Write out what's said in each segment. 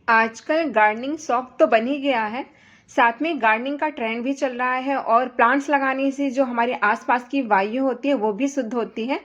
आजकल गार्डनिंग शौक तो बन ही गया है। साथ में गार्डनिंग का ट्रेंड भी चल रहा है और प्लांट्स लगाने से जो हमारे आसपास की वायु होती है वो भी शुद्ध होती है।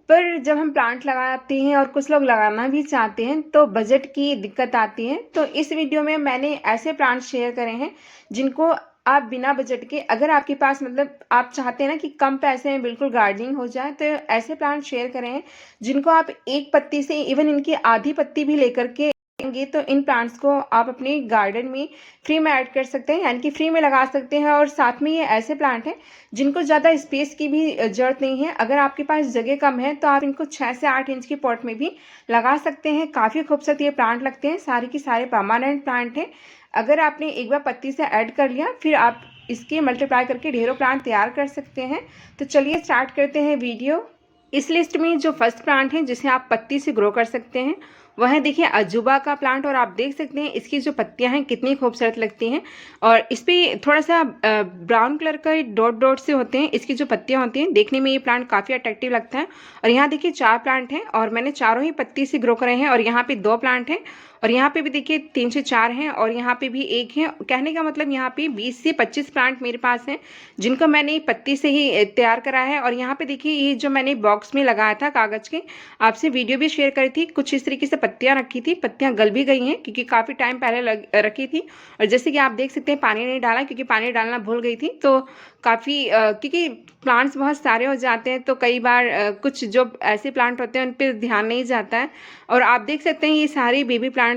पर जब हम प्लांट लगाते हैं और कुछ लोग लगाना भी चाहते हैं तो बजट की दिक्कत आती है। तो इस वीडियो में मैंने ऐसे प्लांट शेयर करे हैं जिनको आप बिना बजट के, अगर आपके पास मतलब आप चाहते हैं ना कि कम पैसे में बिल्कुल गार्डनिंग हो जाए, तो ऐसे प्लांट शेयर करे हैं जिनको आप एक पत्ती से इवन इनकी आधी पत्ती भी लेकर के गे तो इन प्लांट्स को आप अपने गार्डन में फ्री में ऐड कर सकते हैं, यानी कि फ्री में लगा सकते हैं। और साथ में ये ऐसे प्लांट हैं जिनको ज़्यादा स्पेस की भी ज़रूरत नहीं है। अगर आपके पास जगह कम है तो आप इनको 6 से 8 इंच के पॉट में भी लगा सकते हैं। काफ़ी खूबसूरत ये प्लांट लगते हैं, सारे के सारे परमानेंट प्लांट हैं। अगर आपने एक बार पत्ती से ऐड कर लिया, फिर आप इसके मल्टीप्लाई करके ढेरों प्लांट तैयार कर सकते हैं। तो चलिए स्टार्ट करते हैं वीडियो। इस लिस्ट में जो फर्स्ट प्लांट है जिसे आप पत्ती से ग्रो कर सकते हैं वह है, देखिए, अजूबा का प्लांट। और आप देख सकते हैं इसकी जो पत्तियां हैं कितनी खूबसूरत लगती हैं और इस पर थोड़ा सा ब्राउन कलर का डॉट डॉट से होते हैं। इसकी जो पत्तियां होती हैं देखने में ये प्लांट काफ़ी अट्रैक्टिव लगता है। और यहाँ देखिए 4 प्लांट हैं और मैंने चारों ही पत्ती से ग्रो करे हैं। और यहाँ पे 2 प्लांट हैं और यहाँ पे भी देखिए 3 से 4 हैं और यहाँ पे भी 1 है। कहने का मतलब यहाँ पे 20 से 25 प्लांट मेरे पास हैं जिनको मैंने पत्ती से ही तैयार करा है। और यहाँ पे देखिए ये जो मैंने बॉक्स में लगाया था कागज़ के, आपसे वीडियो भी शेयर करी थी, कुछ इस तरीके से पत्तियां रखी थी। पत्तियां गल भी गई हैं क्योंकि काफ़ी टाइम पहले रखी थी। और जैसे कि आप देख सकते हैं पानी नहीं डाला क्योंकि पानी डालना भूल गई थी। तो काफ़ी क्योंकि प्लांट्स बहुत सारे हो जाते हैं तो कई बार कुछ जो ऐसे प्लांट होते हैं उन पर ध्यान नहीं जाता है। और आप देख सकते हैं ये सारे बेबी प्लांट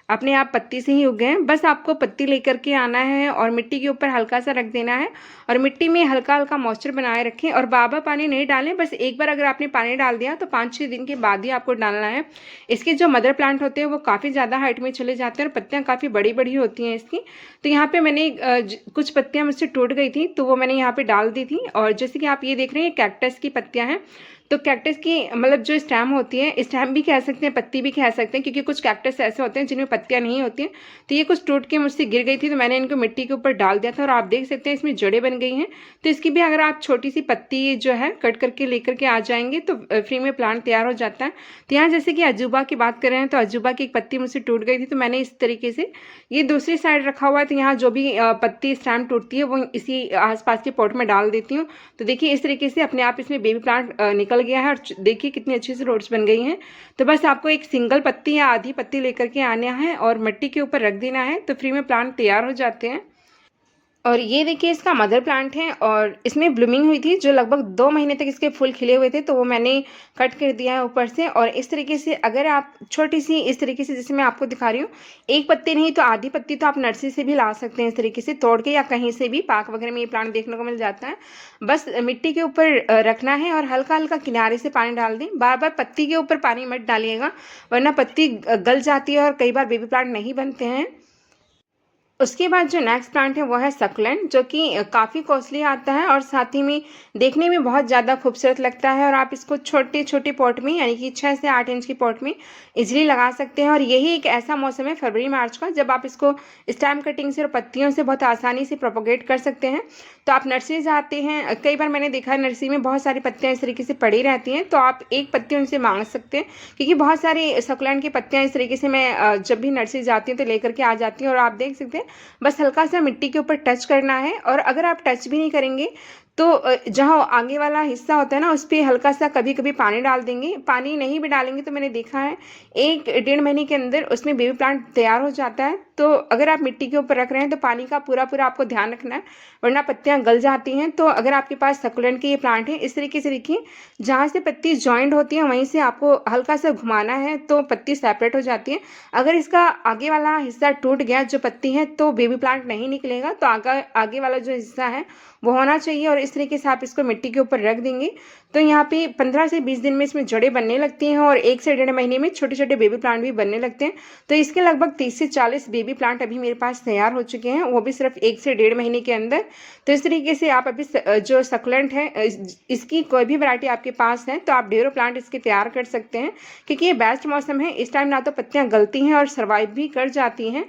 अपने आप पत्ती से ही उग गए हैं। बस आपको पत्ती लेकर के आना है और मिट्टी के ऊपर हल्का सा रख देना है और मिट्टी में हल्का हल्का मॉइस्चर बनाए रखें। और बार पानी नहीं डालें, बस एक बार अगर आपने पानी डाल दिया तो 5-6 दिन के बाद ही आपको डालना है। इसके जो मदर प्लांट होते हैं वो काफ़ी ज़्यादा हाइट में चले जाते हैं और पत्तियाँ काफ़ी बड़ी बड़ी होती हैं इसकी। तो यहाँ पे मैंने कुछ पत्तियाँ मुझसे टूट गई थी तो वो मैंने यहाँ पे डाल दी थी। और जैसे कि आप ये देख रहे हैं कैक्टस की पत्तियाँ हैं। तो कैक्टस की मतलब जो स्टेम होती है, स्टेम भी कह सकते हैं, पत्ती भी कह सकते हैं, क्योंकि कुछ कैक्टस ऐसे होते हैं जिनमें पत्तियां नहीं होती हैं। तो ये कुछ टूट के मुझसे गिर गई थी तो मैंने इनको मिट्टी के ऊपर डाल दिया था और आप देख सकते हैं इसमें जड़ें बन गई हैं। तो इसकी भी अगर आप छोटी सी पत्ती जो है कट करके लेकर के आ जाएंगे तो फ्री में प्लांट तैयार हो जाता है। तो यहाँ जैसे कि अजूबा की बात कर रहे हैं तो अजूबा की एक पत्ती मुझसे टूट गई थी तो मैंने इस तरीके से ये दूसरी साइड रखा हुआ है। तो यहाँ जो भी पत्ती स्टेम टूटती है वो इसी आसपास के पॉट में डाल देती हूँ। तो देखिए इस तरीके से अपने आप इसमें बेबी प्लांट निकल गया है और देखिए कितनी अच्छी से रोड्स बन गई हैं। तो बस आपको एक सिंगल पत्ती या आधी पत्ती लेकर के आना है और मिट्टी के ऊपर रख देना है तो फ्री में प्लांट तैयार हो जाते हैं। और ये देखिए इसका मदर प्लांट है और इसमें ब्लूमिंग हुई थी जो लगभग 2 महीने तक इसके फूल खिले हुए थे, तो वो मैंने कट कर दिया है ऊपर से। और इस तरीके से अगर आप छोटी सी इस तरीके से जैसे मैं आपको दिखा रही हूँ, एक पत्ती नहीं तो आधी पत्ती तो आप नर्सरी से भी ला सकते हैं, इस तरीके से तोड़ के, या कहीं से भी पार्क वगैरह में ये प्लांट देखने को मिल जाता है। बस मिट्टी के ऊपर रखना है और हल्का हल्का किनारे से पानी डाल दें। बार बार पत्ती के ऊपर पानी मत डालिएगा वरना पत्ती गल जाती है और कई बार बेबी प्लांट नहीं बनते हैं। उसके बाद जो नेक्स्ट प्लांट है वो है सक्लेंट, जो कि काफ़ी कॉस्टली आता है और साथ ही में देखने में बहुत ज़्यादा खूबसूरत लगता है। और आप इसको छोटे छोटे पॉट में, यानी कि 6 से 8 इंच की पॉट में इजीली लगा सकते हैं। और यही एक ऐसा मौसम है फरवरी मार्च का जब आप इसको स्टेम कटिंग से और पत्तियों से बहुत आसानी से प्रोपोगेट कर सकते हैं। तो आप नर्सरी जाते हैं, कई बार मैंने देखा है नर्सरी में बहुत सारी पत्तियाँ इस तरीके से पड़ी रहती हैं, तो आप एक पत्ती उनसे मांग सकते हैं क्योंकि बहुत सारी सक्लेंट की पत्तियाँ इस तरीके से मैं जब भी नर्सरी जाती हूँ तो लेकर के आ जाती हूँ। और आप देख सकते हैं बस हल्का सा मिट्टी के ऊपर टच करना है। और अगर आप टच भी नहीं करेंगे तो जहाँ आगे वाला हिस्सा होता है ना उस पर हल्का सा कभी कभी पानी डाल देंगे। पानी नहीं भी डालेंगे तो मैंने देखा है 1-1.5 महीने के अंदर उसमें बेबी प्लांट तैयार हो जाता है। तो अगर आप मिट्टी के ऊपर रख रहे हैं तो पानी का पूरा पूरा आपको ध्यान रखना है वरना पत्तियां गल जाती हैं। तो अगर आपके पास सकुलेंट के ये प्लांट है, इस तरीके से देखिए जहाँ से पत्ती जॉइंट होती है वहीं से आपको हल्का सा घुमाना है तो पत्ती सेपरेट हो जाती है। अगर इसका आगे वाला हिस्सा टूट गया जो पत्ती है तो बेबी प्लांट नहीं निकलेगा। तो आगे वाला जो हिस्सा है वो होना चाहिए। और इस तरीके से आप इसको मिट्टी के ऊपर रख देंगे तो यहाँ पे 15 से 20 दिन में इसमें जड़ें बनने लगती हैं और 1 से 1.5 महीने में छोटे छोटे बेबी प्लांट भी बनने लगते हैं। तो इसके लगभग 30 से 40 बेबी प्लांट अभी मेरे पास तैयार हो चुके हैं, वो भी सिर्फ 1 से 1.5 महीने के अंदर। तो इस तरीके से आप अभी जो सक्लेंट है इसकी कोई भी वैरायटी आपके पास है तो आप ढेरों प्लांट इसके तैयार कर सकते हैं क्योंकि ये बेस्ट मौसम है। इस टाइम ना तो पत्तियां गलती हैं और सर्वाइव भी कर जाती हैं।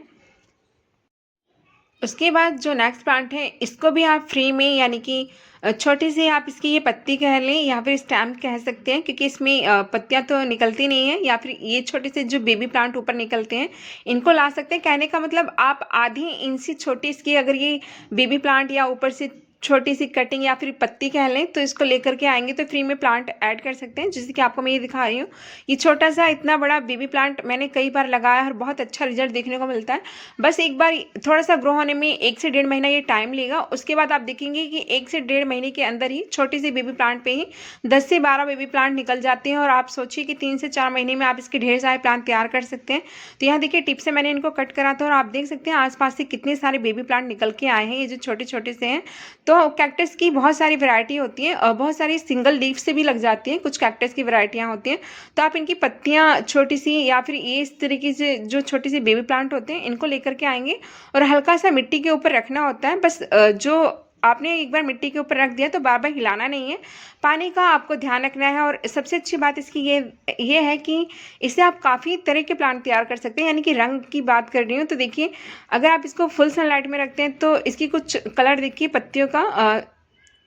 उसके बाद जो नेक्स्ट प्लांट है, इसको भी आप फ्री में, यानी कि छोटी सी आप इसकी ये पत्ती कह लें या फिर स्टेम कह सकते हैं, क्योंकि इसमें पत्तियां तो निकलती नहीं है, या फिर ये छोटे से जो बेबी प्लांट ऊपर निकलते हैं इनको ला सकते हैं। कहने का मतलब आप आधी इंच से छोटी इसकी अगर ये बेबी प्लांट या ऊपर से छोटी सी कटिंग या फिर पत्ती कह लें, तो इसको लेकर के आएंगे तो फ्री में प्लांट ऐड कर सकते हैं। जैसे कि आपको मैं ये दिखा रही हूँ, ये छोटा सा इतना बड़ा बेबी प्लांट मैंने कई बार लगाया और बहुत अच्छा रिजल्ट देखने को मिलता है। बस एक बार थोड़ा सा ग्रो होने में 1 से 1.5 महीना ये टाइम लेगा। उसके बाद आप देखेंगे कि 1 से 1.5 महीने के अंदर ही छोटी सी बेबी प्लांट पे ही 10 से 12 बेबी प्लांट निकल जाते हैं, और आप सोचिए कि 3 से 4 महीने में आप इसके ढेर सारे प्लांट तैयार कर सकते हैं। तो यहाँ देखिए टिप से मैंने इनको कट करा था और आप देख सकते हैं आसपास से कितने सारे बेबी प्लांट निकल के आए हैं, ये जो छोटे छोटे से हैं। तो कैक्टस की बहुत सारी वैरायटी होती है और बहुत सारी सिंगल लीफ से भी लग जाती हैं, कुछ कैक्टस की वैरायटियाँ होती हैं। तो आप इनकी पत्तियाँ छोटी सी या फिर ये इस तरीके से जो छोटी सी बेबी प्लांट होते हैं इनको लेकर के आएंगे और हल्का सा मिट्टी के ऊपर रखना होता है। बस जो आपने एक बार मिट्टी के ऊपर रख दिया तो बार बार हिलाना नहीं है, पानी का आपको ध्यान रखना है। और सबसे अच्छी बात इसकी ये है कि इससे आप काफ़ी तरह के प्लांट तैयार कर सकते हैं। यानी कि रंग की बात कर रही हूँ तो देखिए, अगर आप इसको फुल सनलाइट में रखते हैं तो इसकी कुछ कलर देखिए पत्तियों का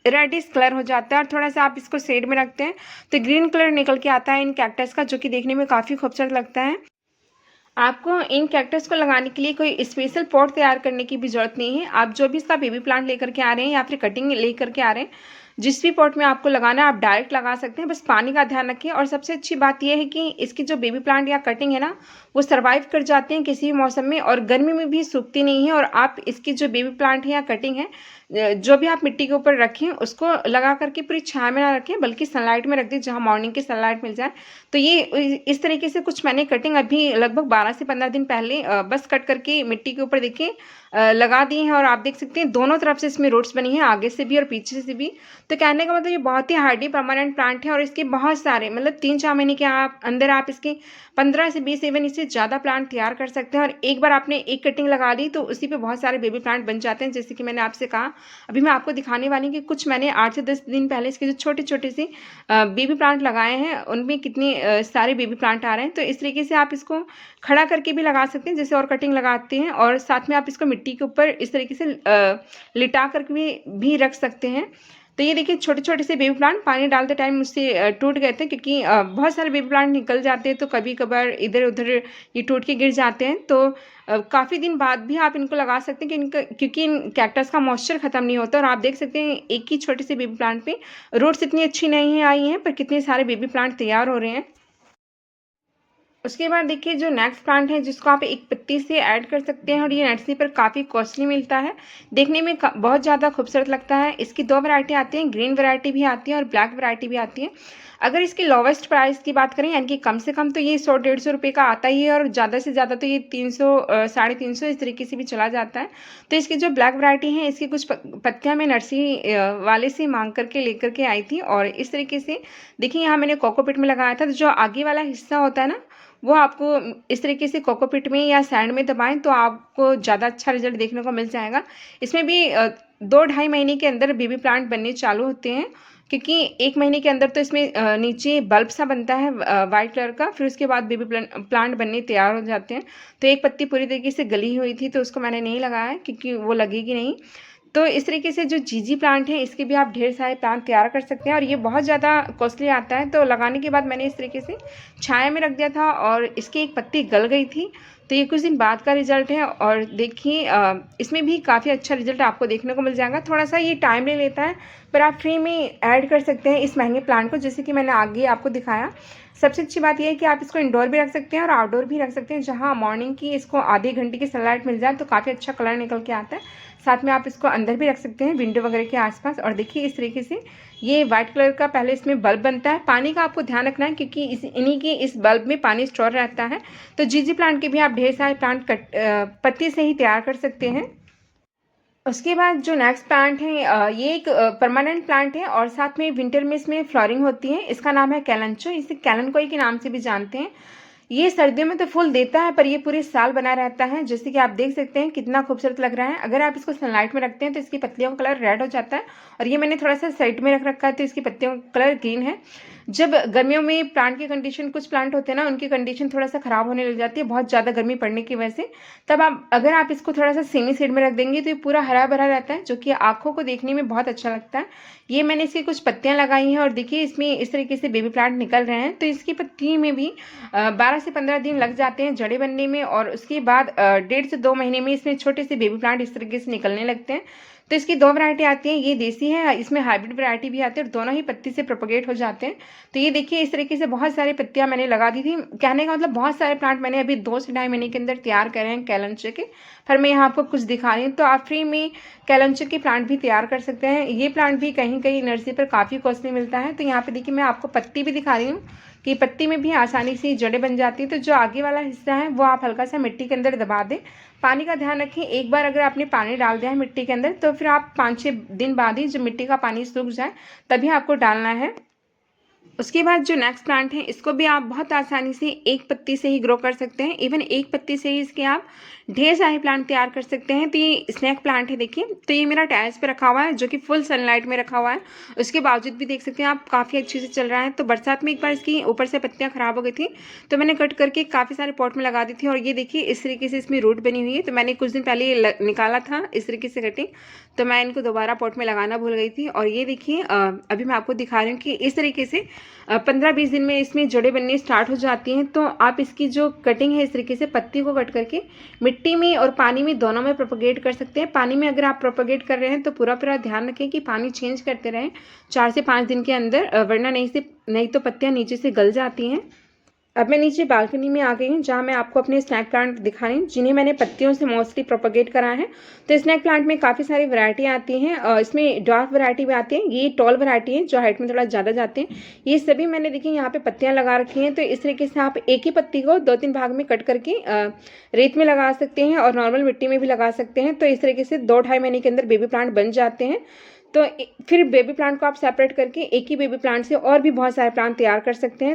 रेडिश कलर हो जाता है, और थोड़ा सा आप इसको शेड में रखते हैं तो ग्रीन कलर निकल के आता है इन कैक्टस का, जो कि देखने में काफ़ी खूबसूरत लगता है। आपको इन कैक्टस को लगाने के लिए कोई स्पेशल पॉट तैयार करने की भी ज़रूरत नहीं है। आप जो भी इसका बेबी प्लांट लेकर के आ रहे हैं या फिर कटिंग लेकर के आ रहे हैं, जिस भी पॉट में आपको लगाना है आप डायरेक्ट लगा सकते हैं। बस पानी का ध्यान रखें। और सबसे अच्छी बात यह है कि इसकी जो बेबी प्लांट या कटिंग है ना, वो सर्वाइव कर जाते हैं किसी भी मौसम में, और गर्मी में भी सूखती नहीं है। और आप इसकी जो बेबी प्लांट है या कटिंग है, जो भी आप मिट्टी के ऊपर रखें उसको लगा करके पूरी छाया में ना रखें, बल्कि सनलाइट में रख दें जहाँ मॉर्निंग की सनलाइट मिल जाए। तो ये इस तरीके से कुछ मैंने कटिंग अभी लगभग 12 से 15 दिन पहले बस कट करके मिट्टी के ऊपर देखिए लगा दी हैं, और आप देख सकते हैं दोनों तरफ से इसमें रूट्स बनी हैं, आगे से भी और पीछे से भी। तो कहने का मतलब ये बहुत ही हार्डी परमानेंट प्लांट है, और इसके बहुत सारे मतलब 3-4 महीने के आप अंदर आप इसके 15 से 20 इवन इससे ज़्यादा प्लांट तैयार कर सकते हैं। और एक बार आपने एक कटिंग लगा ली तो उसी पे बहुत सारे बेबी प्लांट बन जाते हैं। जैसे कि मैंने आपसे कहा, अभी मैं आपको दिखाने वाली हूँ कि कुछ मैंने 8 से 10 दिन पहले इसके जो छोटे छोटे से बेबी प्लांट लगाए हैं, उनमें कितने सारे बेबी प्लांट आ रहे हैं। तो इस तरीके से आप इसको खड़ा करके भी लगा सकते हैं, जैसे और कटिंग लगाते हैं, और साथ में आप इसको मिट्टी के ऊपर इस तरीके से लिटा करके भी रख सकते हैं। तो ये देखिए छोटे छोटे से बेबी प्लांट पानी डालते टाइम मुझसे टूट गए थे, क्योंकि बहुत सारे बेबी प्लांट निकल जाते हैं तो कभी कभार इधर उधर ये टूट के गिर जाते हैं। तो काफ़ी दिन बाद भी आप इनको लगा सकते हैं कि इनका, क्योंकि इन कैक्टस का मॉइस्चर खत्म नहीं होता। और आप देख सकते हैं एक ही छोटे से बेबी प्लांट पे रूट्स इतनी अच्छी नहीं आई हैं, पर कितने सारे बेबी प्लांट तैयार हो रहे हैं। उसके बाद देखिए जो नेक्स्ट प्लांट है, जिसको आप एक पत्ती से ऐड कर सकते हैं, और ये नर्सरी पर काफ़ी कॉस्टली मिलता है, देखने में बहुत ज़्यादा खूबसूरत लगता है। इसकी 2 वैरायटी आती हैं, ग्रीन वैरायटी भी आती है और ब्लैक वैरायटी भी आती है। अगर इसकी लोवेस्ट प्राइस की बात करें, यानी कि कम से कम, तो ये 100-150 रुपये का आता ही है, और ज़्यादा से ज़्यादा तो ये 300 350 इस तरीके से भी चला जाता है। तो इसकी जो ब्लैक वैरायटी है, इसकी कुछ पत्तियाँ मैं नर्सरी वाले से मांग करके लेकर के आई थी। और इस तरीके से देखिए यहाँ मैंने कोकोपीट में लगाया था, तो जो आगे वाला हिस्सा होता है ना, वो आपको इस तरीके से कोकोपीट में या सैंड में दबाएं तो आपको ज़्यादा अच्छा रिजल्ट देखने को मिल जाएगा। इसमें भी 2-2.5 महीने के अंदर बेबी प्लांट बनने चालू होते हैं, क्योंकि 1 महीने के अंदर तो इसमें नीचे बल्ब सा बनता है वाइट कलर का, फिर उसके बाद बेबी प्लांट बनने तैयार हो जाते हैं। तो एक पत्ती पूरी तरीके से गली हुई थी तो उसको मैंने नहीं लगाया, क्योंकि वो लगेगी नहीं। तो इस तरीके से जो जीजी प्लांट है, इसके भी आप ढेर सारे प्लांट तैयार कर सकते हैं, और ये बहुत ज़्यादा कॉस्टली आता है। तो लगाने के बाद मैंने इस तरीके से छाया में रख दिया था, और इसकी एक पत्ती गल गई थी। तो ये कुछ दिन बाद का रिजल्ट है, और देखिए इसमें भी काफ़ी अच्छा रिजल्ट आपको देखने को मिल जाएगा। थोड़ा सा ये टाइम ले लेता है, पर आप फ्री में ऐड कर सकते हैं इस महंगे प्लांट को, जैसे कि मैंने आगे आपको दिखाया। सबसे अच्छी बात यह है कि आप इसको इंडोर भी रख सकते हैं और आउटडोर भी रख सकते हैं, जहाँ मॉर्निंग की इसको आधे घंटे की सनलाइट मिल जाए तो काफ़ी अच्छा कलर निकल के आता है। साथ में आप इसको अंदर भी रख सकते हैं विंडो वगैरह के आसपास। और देखिए इस तरीके से ये वाइट कलर का पहले इसमें बल्ब बनता है। पानी का आपको ध्यान रखना है, क्योंकि इन्हीं के इस बल्ब में पानी स्टोर रहता है। तो जीजी प्लांट के भी आप ढेर सारे प्लांट पत्ती से ही तैयार कर सकते हैं। उसके बाद जो नेक्स्ट प्लांट है, ये एक परमानेंट प्लांट है, और साथ में विंटर में इसमें फ्लावरिंग होती है। इसका नाम है कैलेंचो, इसे कैलन के नाम से भी जानते हैं। ये सर्दियों में तो फूल देता है, पर ये पूरे साल बना रहता है। जैसे कि आप देख सकते हैं कितना खूबसूरत लग रहा है। अगर आप इसको सनलाइट में रखते हैं तो इसकी पत्तियों का कलर रेड हो जाता है, और ये मैंने थोड़ा सा साइड में रख रखा है तो इसकी पत्तियों का कलर ग्रीन है। जब गर्मियों में प्लांट की कंडीशन, कुछ प्लांट होते हैं ना, उनकी कंडीशन थोड़ा-सा खराब होने लग जाती है बहुत ज़्यादा गर्मी पड़ने की वजह से, तब अगर आप इसको थोड़ा-सा सेमी शेड में रख देंगे तो ये पूरा हरा-भरा रहता है, जो कि आँखों को देखने में बहुत अच्छा लगता है। ये मैंने इसकी कुछ पत्तियाँ लगाई हैं और देखिए इसमें इस तरीके से बेबी प्लांट निकल रहे हैं। तो इसकी पत्ती में भी 12 से 15 दिन लग जाते हैं जड़ें बनने में, और उसके बाद 1.5 से 2 महीने में इसमें छोटे से बेबी प्लांट इस तरीके से निकलने लगते हैं। तो इसकी 2 वैरायटी आती हैं, ये देसी है, इसमें हाइब्रिड वैरायटी भी आती है और दोनों ही पत्ती से प्रोपेगेट हो जाते हैं। तो ये देखिए इस तरीके से बहुत सारी पत्तियाँ मैंने लगा दी थी। कहने का मतलब बहुत सारे प्लांट मैंने अभी 2 से ढाई महीने के अंदर तैयार करे हैं कैलेंडर के। पर मैं यहाँ आपको कुछ दिखा रही हूँ। तो आप फ्री में कैलेंडर के प्लांट भी तैयार कर सकते हैं। ये प्लांट भी कहीं-कहीं नर्सरी पर काफ़ी कॉस्टली मिलता है। तो यहाँ पे देखिए मैं आपको पत्ती भी दिखा रही हूँ कि पत्ती में भी आसानी से जड़ें बन जाती हैं। तो जो आगे वाला हिस्सा है वो आप हल्का सा मिट्टी के अंदर दबा दें। पानी का ध्यान रखें, एक बार अगर आपने पानी डाल दिया है मिट्टी के अंदर तो फिर आप 5-6 दिन बाद ही जब मिट्टी का पानी सूख जाए तभी आपको डालना है। उसके बाद जो नेक्स्ट प्लांट है, इसको भी आप बहुत आसानी से एक पत्ती से ही ग्रो कर सकते हैं। इवन एक पत्ती से ही इसके आप ढेर सारे प्लांट तैयार कर सकते हैं। तो ये स्नैक प्लांट है देखिए। तो ये मेरा टेरेस पे रखा हुआ है जो कि फुल सनलाइट में रखा हुआ है। उसके बावजूद भी देख सकते हैं आप काफ़ी अच्छे से चल रहा है। तो बरसात में एक बार इसकी ऊपर से पत्तियाँ खराब हो गई थी तो मैंने कट करके काफ़ी सारे पॉट में लगा दी थी, और ये देखिए इस तरीके से इसमें रूट बनी हुई है। तो मैंने कुछ दिन पहले ये निकाला था इस तरीके से कटिंग, तो मैं इनको दोबारा पॉट में लगाना भूल गई थी। और ये देखिए अभी मैं आपको दिखा रही हूँ कि इस तरीके से 15-20 दिन में इसमें जड़ें बननी स्टार्ट हो जाती हैं। तो आप इसकी जो कटिंग है इस तरीके से पत्ती को कट करके मिट्टी में और पानी में दोनों में प्रोपेगेट कर सकते हैं। पानी में अगर आप प्रोपेगेट कर रहे हैं तो पूरा ध्यान रखें कि पानी चेंज करते रहें 4 से 5 दिन के अंदर, वरना नहीं तो पत्तियाँ नीचे से गल जाती हैं। अब मैं नीचे बालकनी में आ गई हूँ जहाँ मैं आपको अपने स्नैक प्लांट दिखा रही हूँ जिन्हें मैंने पत्तियों से मोस्टली प्रोपेगेट करा है। तो स्नैक प्लांट में काफ़ी सारी वैरायटी आती हैं, इसमें डॉर्फ वैरायटी भी आती है, ये टॉल वैरायटी है जो हाइट में थोड़ा ज़्यादा जाते हैं। ये सभी मैंने देखिए यहाँ पे पत्तियाँ लगा रखी हैं। तो इस तरीके से आप एक ही पत्ती को 2-3 भाग में कट करके रेत में लगा सकते हैं और नॉर्मल मिट्टी में भी लगा सकते हैं। तो इस तरीके से 2-2.5 महीने के अंदर बेबी प्लांट बन जाते हैं। तो फिर बेबी प्लांट को आप सेपरेट करके एक ही बेबी प्लांट से और भी बहुत सारे प्लांट तैयार कर सकते हैं।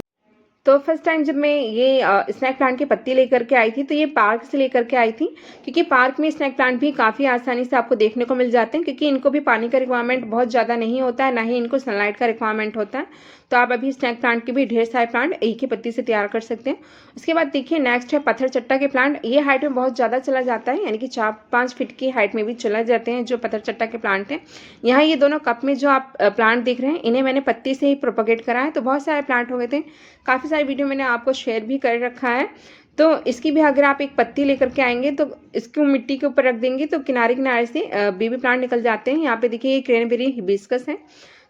तो फर्स्ट टाइम जब मैं ये स्नैक प्लांट की पत्ती लेकर के आई थी तो ये पार्क से लेकर के आई थी, क्योंकि पार्क में स्नैक प्लांट भी काफ़ी आसानी से आपको देखने को मिल जाते हैं, क्योंकि इनको भी पानी का रिक्वायरमेंट बहुत ज़्यादा नहीं होता है, ना ही इनको सनलाइट का रिक्वायरमेंट होता है। तो आप अभी स्नैक प्लांट के भी ढेर सारे प्लांट एक ही पत्ती से तैयार कर सकते हैं। उसके बाद देखिए नेक्स्ट है पत्थर चट्टा के प्लांट। ये हाइट में बहुत ज़्यादा चला जाता है, यानी कि 4-5 फीट की हाइट में भी चला जाते हैं जो पत्थर चट्टा के प्लांट हैं। यहाँ ये दोनों कप में जो आप प्लांट देख रहे हैं इन्हें मैंने पत्ती से ही प्रोपेगेट करा है। तो बहुत सारे प्लांट हो गए थे, काफ़ी सारी वीडियो मैंने आपको शेयर भी कर रखा है। तो इसकी भी अगर आप एक पत्ती लेकर के आएंगे तो इसको मिट्टी के ऊपर रख देंगे तो किनारे किनारे से बेबी प्लांट निकल जाते हैं। यहाँ पे देखिए ये क्रेनबेरी हिबिस्कस है,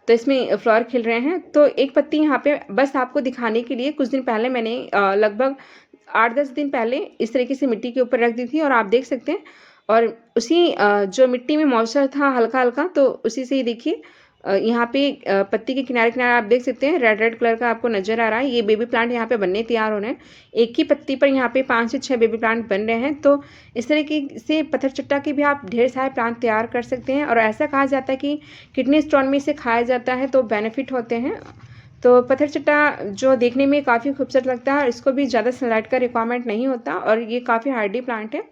तो इसमें फ्लावर खिल रहे हैं। तो एक पत्ती यहाँ पे बस आपको दिखाने के लिए कुछ दिन पहले मैंने लगभग 8-10 दिन पहले इस तरीके से मिट्टी के ऊपर रख दी थी, और आप देख सकते हैं। और उसी जो मिट्टी में मॉइस्चर था हल्का हल्का, तो उसी से ही देखिए यहाँ पे पत्ती के किनारे किनारे आप देख सकते हैं रेड कलर का आपको नजर आ रहा है। ये बेबी प्लांट यहाँ पे बनने तैयार हो रहे हैं। एक ही पत्ती पर यहाँ पे 5 से 6 बेबी प्लांट बन रहे हैं। तो इस तरीके से पत्थर चट्टा के भी आप ढेर सारे प्लांट तैयार कर सकते हैं। और ऐसा कहा जाता है कि किडनी स्टोन में इसे खाया जाता है तो बेनिफिट होते हैं। तो पत्थर चट्टा जो देखने में काफ़ी खूबसूरत लगता है और इसको भी ज़्यादा सनलाइट का रिक्वायरमेंट नहीं होता, और ये काफ़ी हार्डी प्लांट है।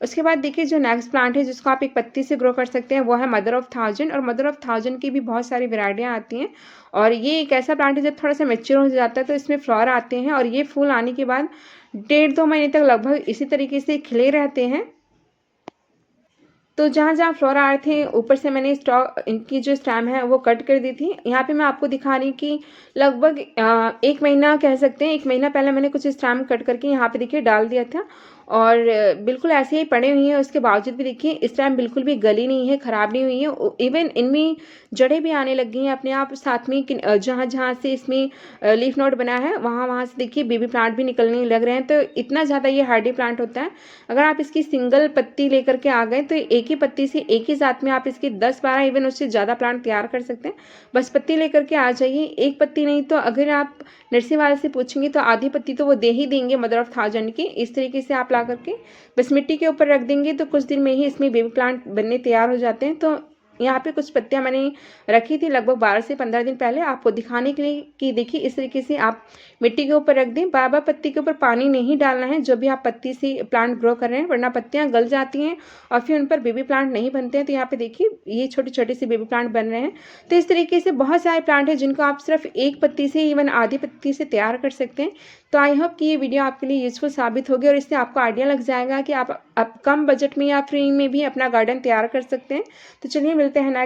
उसके बाद देखिए जो नेक्स्ट प्लांट है जिसको आप एक पत्ती से ग्रो कर सकते हैं वो है मदर ऑफ थाउजेंड। और मदर ऑफ थाउजेंड की भी बहुत सारी वैरायटियाँ आती हैं, और ये एक ऐसा प्लांट है जब थोड़ा सा मैच्योर हो जाता है तो इसमें फ्लावर आते हैं, और ये फूल आने के बाद 1.5-2 महीने तक लगभग इसी तरीके से खिले रहते हैं। तो जहाँ जहाँ फ्लोरा आए थे ऊपर से मैंने स्टॉक इनकी जो स्टैम है वो कट कर दी थी। यहाँ पे मैं आपको दिखा रही हूँ कि लगभग 1 महीना कह सकते हैं, 1 महीना पहले मैंने कुछ स्टैम कट करके यहाँ पे देखिए डाल दिया था, और बिल्कुल ऐसे ही पड़े हुई हैं। उसके बावजूद भी देखिए इस टाइम बिल्कुल भी गली नहीं है, ख़राब नहीं हुई है। इवन इनमें जड़ें भी आने लग गई हैं अपने आप। साथ में जहाँ जहाँ से इसमें लीफ नोड बना है वहाँ से देखिए बेबी प्लांट भी निकलने लग रहे हैं। तो इतना ज़्यादा ये हार्डी प्लांट होता है। अगर आप इसकी सिंगल पत्ती लेकर के आ गए तो एक ही पत्ती से एक ही साथ में आप इसकी 10-12 इवन उससे ज़्यादा प्लांट तैयार कर सकते हैं। बस पत्ती लेकर के आ जाइए, एक पत्ती नहीं तो अगर आप नर्सरी वाले से पूछेंगे तो आधी पत्ती तो वो दे ही देंगे मदर ऑफ थाउजेंड की। इस तरीके से आप ला करके बस मिट्टी के ऊपर रख देंगे तो कुछ दिन में ही इसमें बेबी प्लांट बनने तैयार हो जाते हैं। तो यहाँ पे कुछ पत्तियाँ मैंने रखी थी लगभग 12 से 15 दिन पहले, आपको दिखाने के लिए कि देखिए इस तरीके से आप मिट्टी के ऊपर रख दें। बार-बार पत्ती के ऊपर पानी नहीं डालना है जो भी आप पत्ती से प्लांट ग्रो कर रहे हैं, वरना पत्तियाँ गल जाती हैं और फिर उन पर बेबी प्लांट नहीं बनते हैं। तो यहाँ पे देखिए ये छोटे-छोटे से बेबी प्लांट बन रहे हैं। तो इस तरीके से बहुत सारे प्लांट हैं जिनको आप सिर्फ एक पत्ती से, इवन आधी पत्ती से तैयार कर सकते हैं। तो आई होप कि ये वीडियो आपके लिए यूज़फुल साबित होगी और इससे आपको आइडिया लग जाएगा कि आप कम बजट में या फ्री में भी अपना गार्डन तैयार कर सकते हैं। तो चलिए मिलते हैं नेक्स्ट